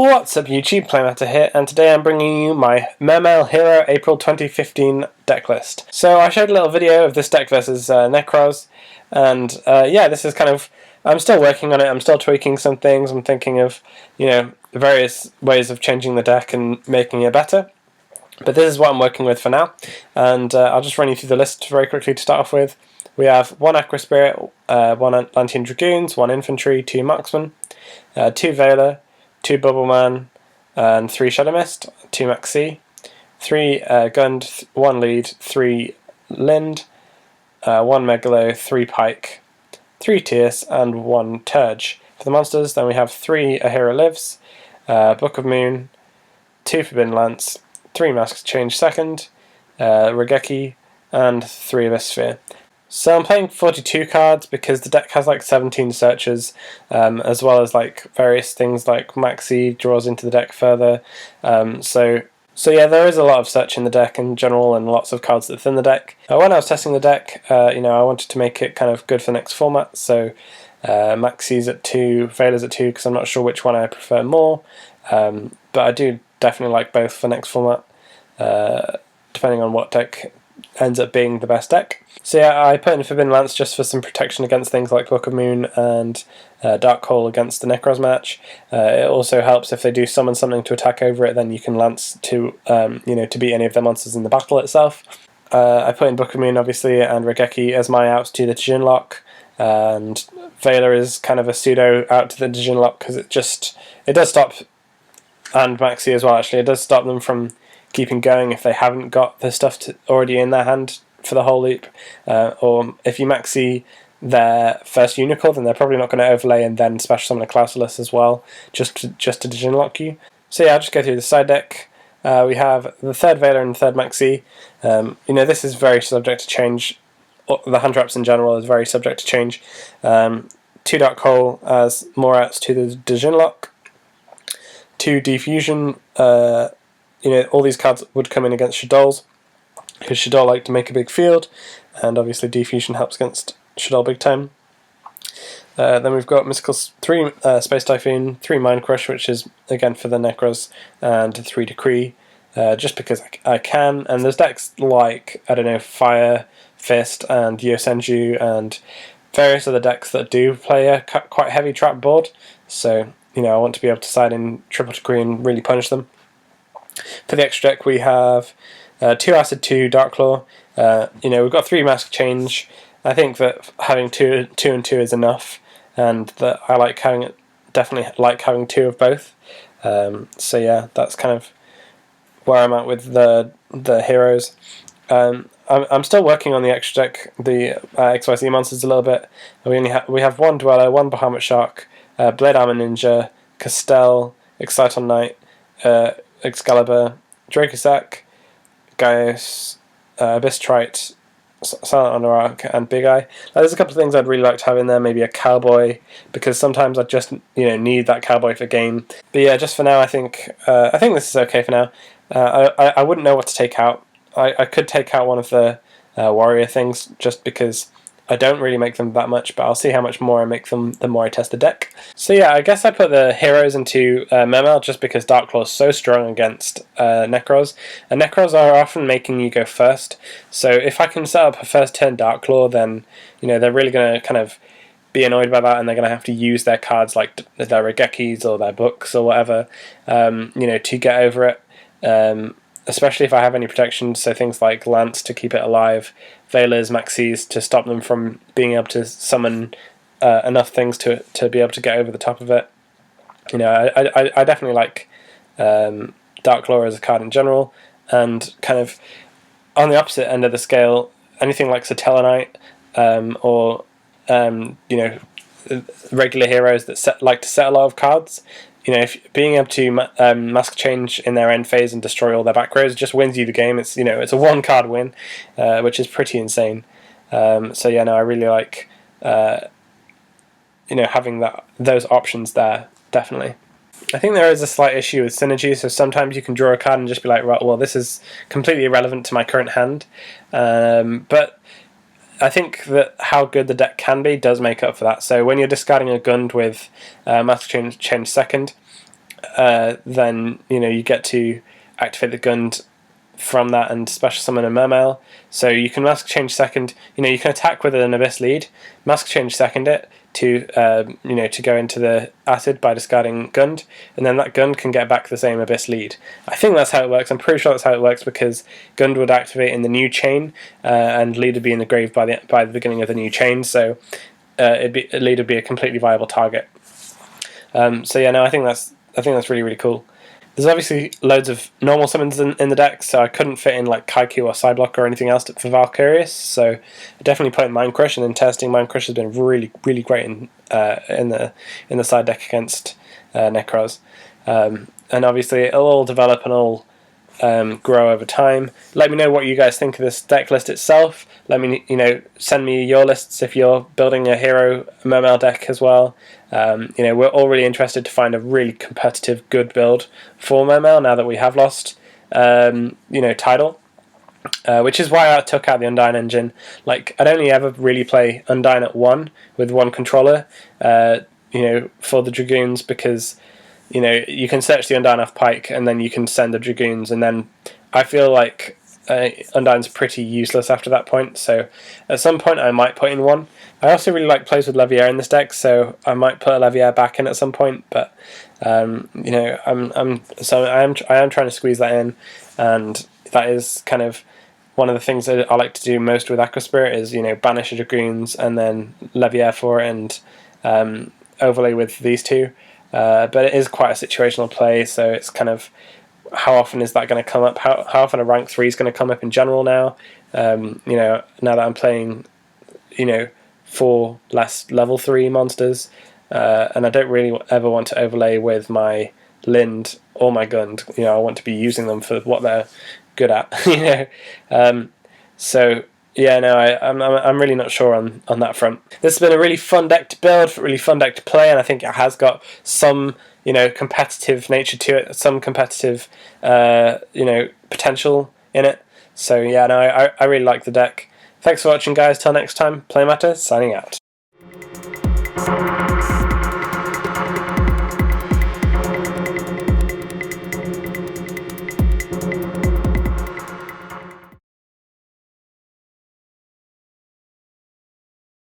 What's up YouTube, Playmatter here, and today I'm bringing you my Mermail HERO April 2015 deck list. So I showed a little video of this deck versus Necros, and yeah, this is kind of, I'm still working on it, I'm still tweaking some things, I'm thinking of, various ways of changing the deck and making it better. But this is what I'm working with for now, and I'll just run you through the list very quickly to start off with. We have 1 Aqua Spirit, 1 Atlantean Dragoons, 1 Infantry, 2 Marksmen, 2 Veiler, 2 Bubbleman, and 3 Shadow Mist, 2 Maxi, 3 Gund, 1 Lead, 3 Lind, 1 Megalo, 3 Pike, 3 Tierce, and 1 Turge. For the monsters, then we have 3 A Hero Lives, Book of Moon, 2 Forbidden Lance, 3 Mask Change Second, Regeki, and 3 Abyss Sphere. So I'm playing 42 cards because the deck has like 17 searches, as well as like various things like Maxi draws into the deck further. So yeah, there is a lot of search in the deck in general and lots of cards within the deck. When I was testing the deck, I wanted to make it kind of good for the next format. So Maxi's at 2, Veiler's at 2 because I'm not sure which one I prefer more. But I do definitely like both for next format, depending on what deck ends up being the best deck. So yeah, I put in Forbidden Lance just for some protection against things like Book of Moon and Dark Hole against the Necros match. It also helps if they do summon something to attack over it, then you can Lance to to beat any of their monsters in the battle itself. I put in Book of Moon obviously and Regeki as my outs to the Dijin Lock, and Veiler is kind of a pseudo out to the Dijin Lock because it does stop, and Maxi as well actually, it does stop them from keeping going if they haven't got the stuff already in their hand for the whole loop, or if you Maxi their first Unicorn, then they're probably not going to overlay and then special summon a Clausulus as well, just to Dijin Lock you. So yeah, I'll just go through the side deck. We have the 3rd Veiler and the 3rd Maxi. This is very subject to change. The hand traps in general is very subject to change. 2 Dark Hole as more outs to the Dijin Lock. 2 Defusion. All these cards would come in against Shadows, because Shadol like to make a big field, and obviously Defusion helps against Shadol big time. Then we've got Mystical 3 Space Typhoon, 3 Mind Crush, which is again for the Necros, and 3 Decree, just because I can. And there's decks like, I don't know, Fire Fist and Yosenju and various other decks that do play a quite heavy trap board, so I want to be able to side in triple Decree and really punish them. For the extra deck we have 2 Acid, 2 Dark Claw. We've got 3 Mask Change. I think that having 2 and 2 is enough, and that I like definitely like having 2 of both. So yeah, that's kind of where I'm at with the heroes. I'm still working on the extra deck, the XYZ monsters a little bit. We have 1 Dweller, 1 Bahamut Shark, Blade Armor Ninja, Castell, Exciton Knight, Excalibur, Dracosac, Gaius, Abyss Trite, Silent Anorak, and Big Eye. There's a couple of things I'd really like to have in there, maybe a Cowboy, because sometimes I just need that Cowboy for game. But yeah, just for now, I think this is okay for now. I wouldn't know what to take out. I could take out one of the Warrior things, just because I don't really make them that much, but I'll see how much more I make them the more I test the deck. So yeah, I guess I put the heroes into Mermail just because Dark Claw is so strong against Necros, and Necros are often making you go first. So if I can set up a first turn Dark Claw, then they're really going to kind of be annoyed by that, and they're going to have to use their cards like their Regekis or their books or whatever, to get over it. Especially if I have any protection, so things like Lance to keep it alive, Veilers, Maxis to stop them from being able to summon enough things to be able to get over the top of it. I definitely like Dark Claw as a card in general, and kind of on the opposite end of the scale, anything like Satellarknight or regular heroes that like to set a lot of cards. If being able to Mask Change in their end phase and destroy all their back rows just wins you the game. It's it's a 1-card win, which is pretty insane. So yeah, no, I really like having those options there, definitely. I think there is a slight issue with synergy, so sometimes you can draw a card and just be like, right, well, this is completely irrelevant to my current hand. But I think that how good the deck can be does make up for that. So when you're discarding a Gund with Master Change Second, then you get to activate the Gund from that and special summon a Mermail. So you can mask change second. You can attack with an Abyss lead, mask change second it to to go into the acid by discarding Gund, and then that Gund can get back the same Abyss lead. I think that's how it works. I'm pretty sure that's how it works because Gund would activate in the new chain, and lead would be in the grave by the beginning of the new chain. So lead would be a completely viable target. So yeah, no, I think that's really, really cool. There's obviously loads of normal summons in the deck, so I couldn't fit in like Kaiku or Psyblock or anything else for Valkyrius. So I definitely put in Mind Crush, and then testing Mind Crush has been really, really great in the side deck against Necros. And obviously it'll all develop and all grow over time. Let me know what you guys think of this deck list itself. Let me send me your lists if you're building a hero Mermail deck as well. We're all really interested to find a really competitive, good build for Mermail now that we have lost Tidal, which is why I took out the Undyne engine. Like, I'd only ever really play Undyne at 1 with one controller, for the Dragoons, because you can search the Undyne off Pike and then you can send the Dragoons, and then I feel like Undyne's pretty useless after that point. So at some point I might put in one. I also really like plays with Levier in this deck, so I might put a Levier back in at some point. But I am trying to squeeze that in, and that is kind of one of the things that I like to do most with Aqua Spirit is banish a Dragoons and then Levier for it, and overlay with these two. But it is quite a situational play, so it's kind of how often is that going to come up? How often a rank 3 is going to come up in general now? Now that I'm playing, 4 less level 3 monsters, and I don't really ever want to overlay with my Lind or my Gund. I want to be using them for what they're good at. So yeah, no, I'm really not sure on that front. This has been a really fun deck to build, really fun deck to play, and I think it has got some competitive nature to it, some competitive potential in it. So yeah, no, I really like the deck. Thanks for watching, guys. Till next time, Play Matter signing out.